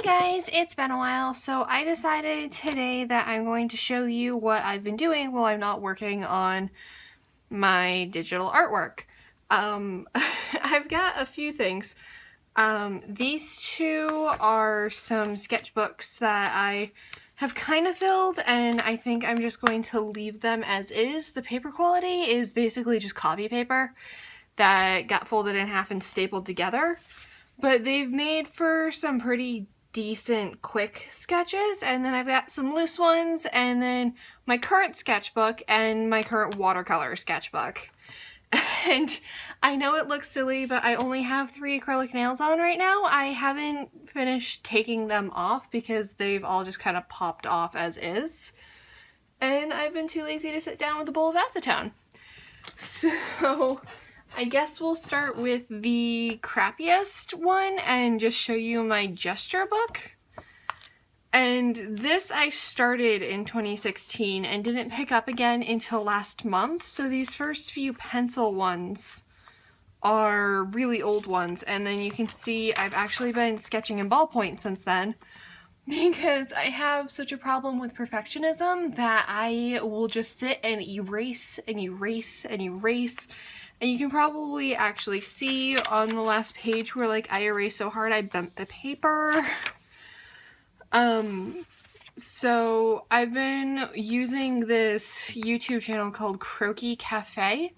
Guys, it's been a while, so I decided today that I'm going to show you what I've been doing while I'm not working on my digital artwork. I've got a few things. These two are some sketchbooks that I have kind of filled, and I think I'm just going to leave them as is. The paper quality is basically just copy paper that got folded in half and stapled together. But they've made for some pretty decent quick sketches, and then I've got some loose ones, and then my current sketchbook and my current watercolor sketchbook. And I know it looks silly, but I only have 3 acrylic nails on right now. I haven't finished taking them off because they've all just kind of popped off as is. And I've been too lazy to sit down with a bowl of acetone. So I guess we'll start with the crappiest one and just show you my gesture book. And this I started in 2016 and didn't pick up again until last month. So these first few pencil ones are really old ones. And then you can see I've actually been sketching in ballpoint since then, because I have such a problem with perfectionism that I will just sit and erase and erase and erase. And you can probably actually see on the last page where like I erased so hard I bent the paper. So I've been using this YouTube channel called Croquis Cafe,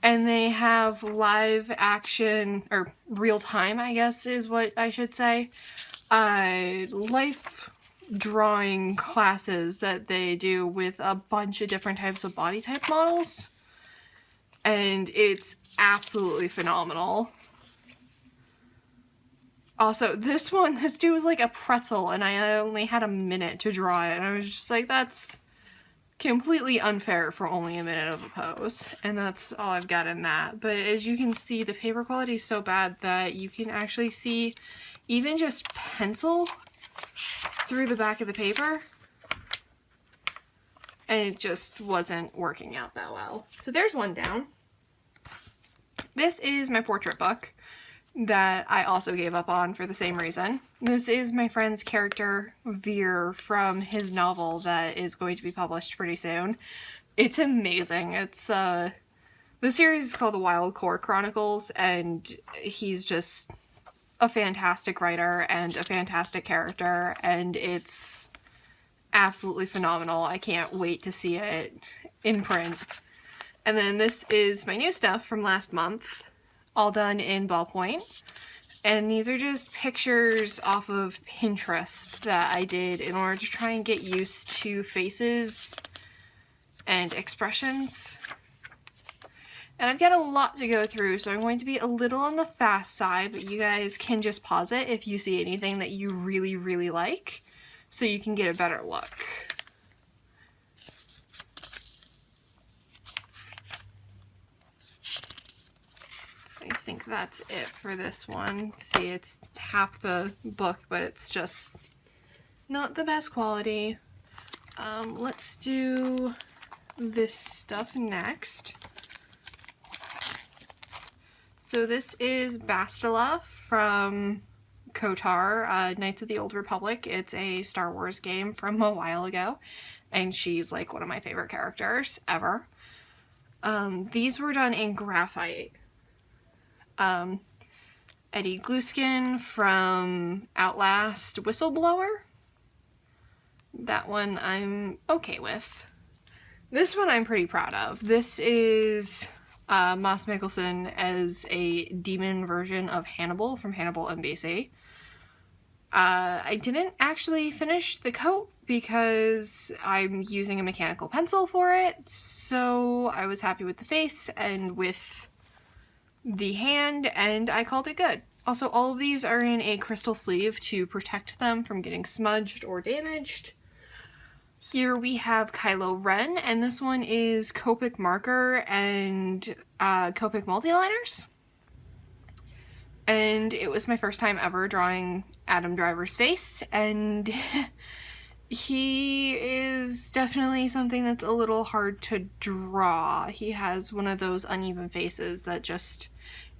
and they have live action, or real time I guess is what I should say, life drawing classes that they do with a bunch of different types of body type models. And it's absolutely phenomenal. Also, this dude was like a pretzel, and I only had a minute to draw it, and I was just like, that's completely unfair for only a minute of a pose. And that's all I've got in that. But as you can see, the paper quality is so bad that you can actually see even just pencil through the back of the paper. And it just wasn't working out that well. So there's one down. This is my portrait book that I also gave up on for the same reason. This is my friend's character, Veer, from his novel that is going to be published pretty soon. It's amazing. It's, the series is called The Wild Core Chronicles, and he's just a fantastic writer and a fantastic character, and it's absolutely phenomenal. I can't wait to see it in print. And then this is my new stuff from last month, all done in ballpoint. And these are just pictures off of Pinterest that I did in order to try and get used to faces and expressions. And I've got a lot to go through, so I'm going to be a little on the fast side, but you guys can just pause it if you see anything that you really, really like, so you can get a better look. I think that's it for this one. See, it's half the book, but it's just not the best quality. Let's do this stuff next. So this is Bastila from KOTOR, Knights of the Old Republic. It's a Star Wars game from a while ago, and she's like one of my favorite characters ever. These were done in graphite. Eddie Gluskin from Outlast Whistleblower. That one I'm okay with. This one I'm pretty proud of. This is Mads Mikkelsen as a demon version of Hannibal from Hannibal MBC. I didn't actually finish the coat because I'm using a mechanical pencil for it, so I was happy with the face and with the hand, and I called it good. Also, all of these are in a crystal sleeve to protect them from getting smudged or damaged. Here we have Kylo Ren, and this one is Copic marker and Copic multiliners. And it was my first time ever drawing Adam Driver's face, and he is definitely something that's a little hard to draw. He has one of those uneven faces that just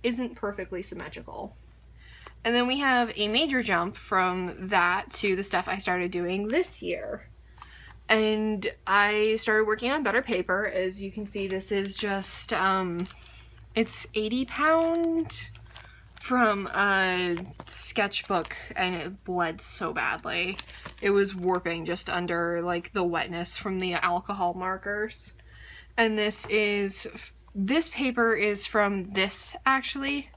isn't perfectly symmetrical. And then we have a major jump from that to the stuff I started doing this year. And I started working on better paper. As you can see, this is just, it's 80 pound from a sketchbook, and it bled so badly. It was warping just under like the wetness from the alcohol markers. And this paper is from this actually.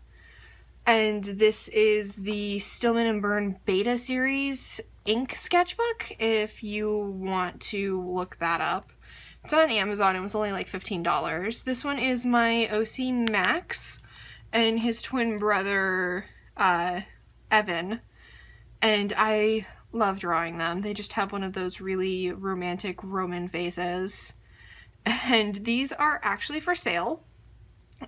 And this is the Stillman and Byrne Beta Series ink sketchbook, if you want to look that up. It's on Amazon. It was only like $15. This one is my OC Max and his twin brother, Evan. And I love drawing them. They just have one of those really romantic Roman faces. And these are actually for sale.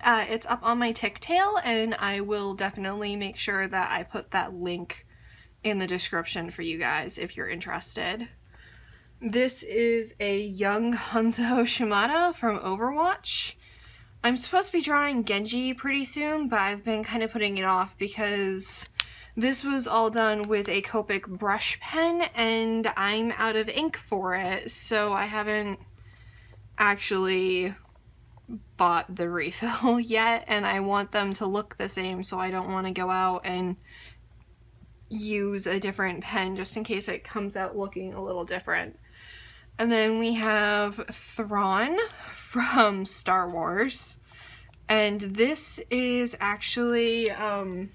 It's up on my Ticktail, and I will definitely make sure that I put that link in the description for you guys if you're interested. This is a young Hanzo Shimada from Overwatch. I'm supposed to be drawing Genji pretty soon, but I've been kind of putting it off because this was all done with a Copic brush pen, and I'm out of ink for it, so I haven't actually bought the refill yet, and I want them to look the same, so I don't want to go out and use a different pen just in case it comes out looking a little different. And then we have Thrawn from Star Wars, and this is actually oh,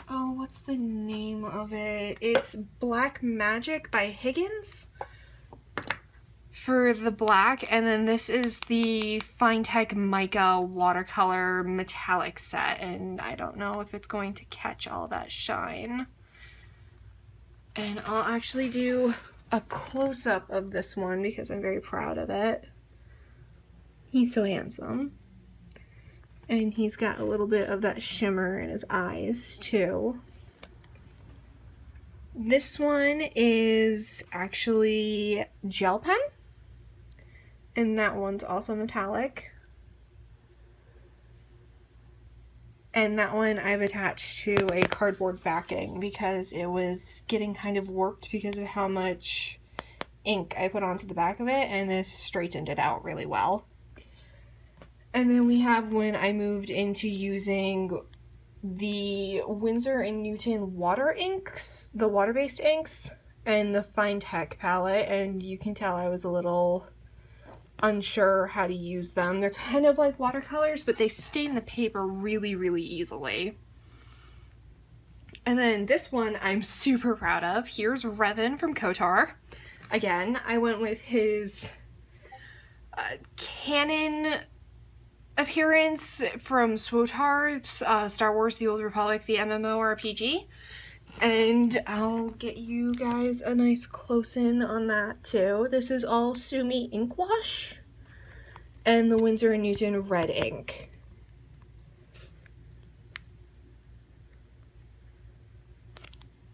what's the name of it? It's Black Magic by Higgins for the black, and then this is the Finetech Mica watercolor metallic set, and I don't know if it's going to catch all that shine. And I'll actually do a close-up of this one because I'm very proud of it. He's so handsome. And he's got a little bit of that shimmer in his eyes too. This one is actually gel pen. And that one's also metallic. And that one I've attached to a cardboard backing because it was getting kind of warped because of how much ink I put onto the back of it, and this straightened it out really well. And then we have when I moved into using the Winsor & Newton water inks, the water-based inks, and the Finetech palette, and you can tell I was a little unsure how to use them. They're kind of like watercolors, but they stain the paper really, really easily. And then this one I'm super proud of. Here's Revan from Kotar. Again, I went with his canon appearance from SWTOR, Star Wars The Old Republic, the MMORPG. And I'll get you guys a nice close-in on that too. This is all Sumi ink wash and the Winsor & Newton red ink.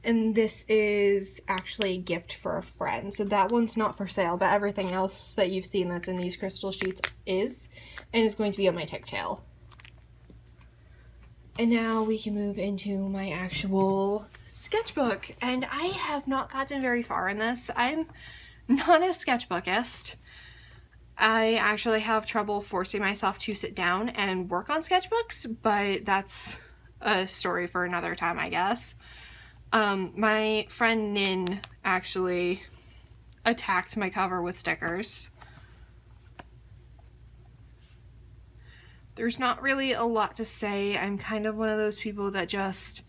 And this is actually a gift for a friend. So that one's not for sale, but everything else that you've seen that's in these crystal sheets is, and it's going to be on my Ticktail. And now we can move into my actual sketchbook, and I have not gotten very far in this. I'm not a sketchbookist. I actually have trouble forcing myself to sit down and work on sketchbooks, but that's a story for another time, I guess. My friend Nin actually attacked my cover with stickers. There's not really a lot to say. I'm kind of one of those people that just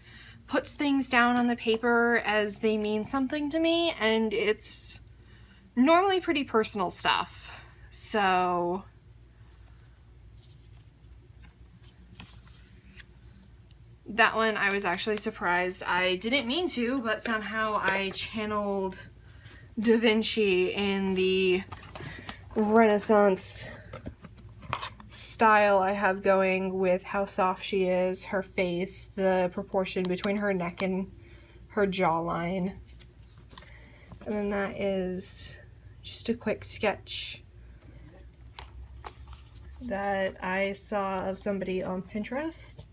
puts things down on the paper as they mean something to me, and it's normally pretty personal stuff. So that one I was actually surprised. I didn't mean to, but somehow I channeled Da Vinci in the Renaissance style I have going with how soft she is, her face, the proportion between her neck and her jawline. And then that is just a quick sketch that I saw of somebody on Pinterest.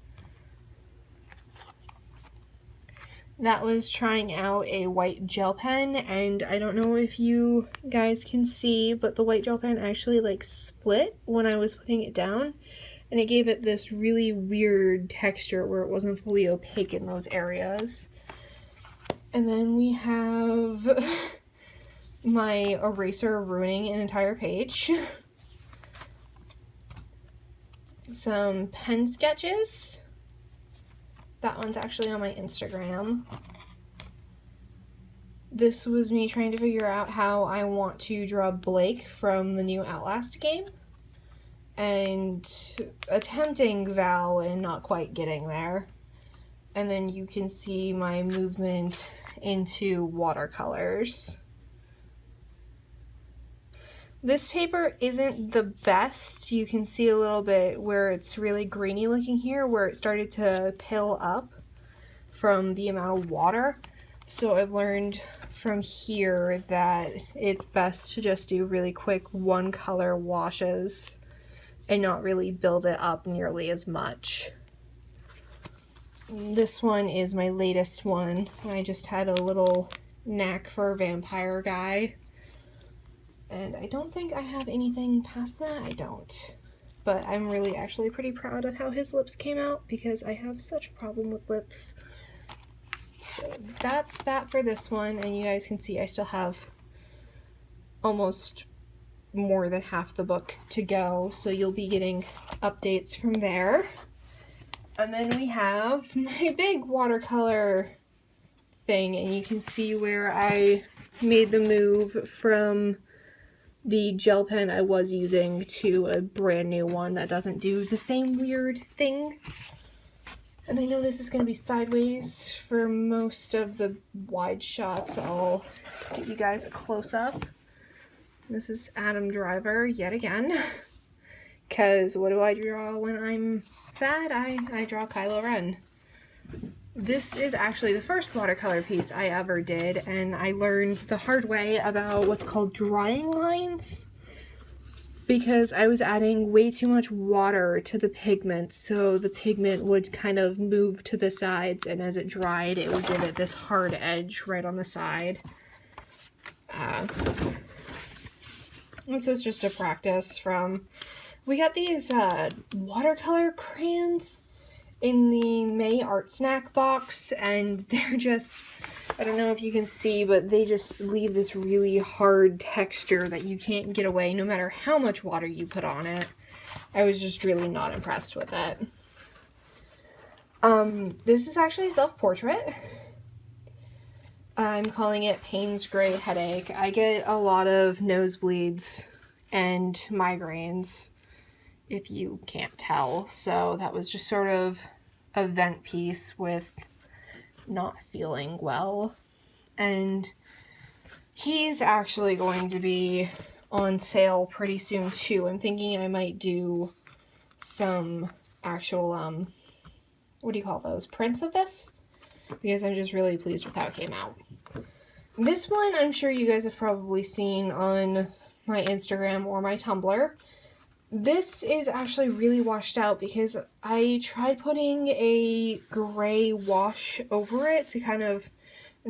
That was trying out a white gel pen, and I don't know if you guys can see, but the white gel pen actually like split when I was putting it down, and it gave it this really weird texture where it wasn't fully opaque in those areas. And then we have my eraser ruining an entire page. Some pen sketches. That one's actually on my Instagram. This was me trying to figure out how I want to draw Blake from the new Outlast game, and attempting Val and not quite getting there. And then you can see my movement into watercolors. This paper isn't the best. You can see a little bit where it's really grainy looking here, where it started to pill up from the amount of water. So I've learned from here that it's best to just do really quick one color washes and not really build it up nearly as much. This one is my latest one. I just had a little knack for a vampire guy. And I don't think I have anything past that. I don't. But I'm really actually pretty proud of how his lips came out because I have such a problem with lips. So that's that for this one. And you guys can see I still have almost more than half the book to go. So you'll be getting updates from there. And then we have my big watercolor thing. And you can see where I made the move from the gel pen I was using to a brand new one that doesn't do the same weird thing. And I know this is going to be sideways for most of the wide shots. I'll get you guys a close-up. This is Adam Driver yet again. Because what do I draw when I'm sad? I draw Kylo Ren. This is actually the first watercolor piece I ever did, and I learned the hard way about what's called drying lines because I was adding way too much water to the pigment, so the pigment would kind of move to the sides, and as it dried it would give it this hard edge right on the side. And so it's just a practice from... We got these watercolor crayons in the May Art Snack box, and they're just, I don't know if you can see, but they just leave this really hard texture that you can't get away no matter how much water you put on it. I was just really not impressed with it. This is actually a self-portrait. I'm calling it Payne's Gray Headache. I get a lot of nosebleeds and migraines, if you can't tell, so that was just sort of a vent piece with not feeling well. And he's actually going to be on sale pretty soon too. I'm thinking I might do some actual what do you call those, prints of this, because I'm just really pleased with how it came out. This one I'm sure you guys have probably seen on my Instagram or my Tumblr. This is actually really washed out because I tried putting a gray wash over it to kind of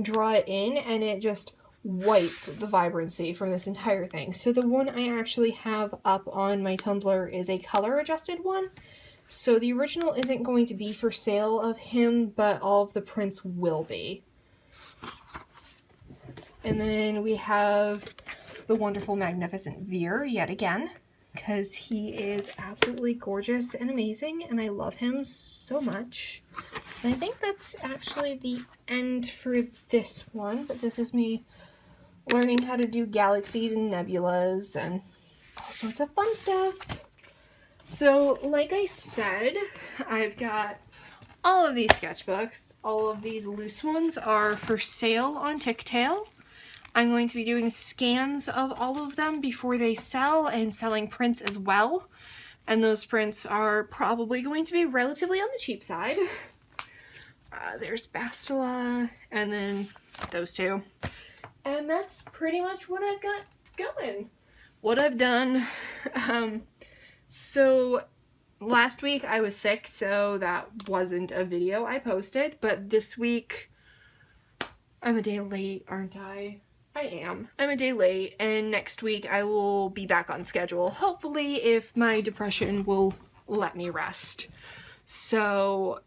draw it in, and it just wiped the vibrancy from this entire thing. So the one I actually have up on my Tumblr is a color adjusted one. So the original isn't going to be for sale of him, but all of the prints will be. And then we have the wonderful, magnificent Veer yet again, because he is absolutely gorgeous and amazing, and I love him so much. And I think that's actually the end for this one, but this is me learning how to do galaxies and nebulas and all sorts of fun stuff. So, like I said, I've got all of these sketchbooks. All of these loose ones are for sale on Ticktail. I'm going to be doing scans of all of them before they sell, and selling prints as well. And those prints are probably going to be relatively on the cheap side. There's Bastila, and then those two. And that's pretty much what I've got going. What I've done. So last week I was sick, so that wasn't a video I posted. But this week I'm a day late, aren't I? I am. I'm a day late, and next week I will be back on schedule. Hopefully, if my depression will let me rest. So,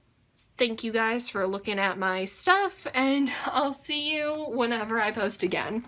thank you guys for looking at my stuff, and I'll see you whenever I post again.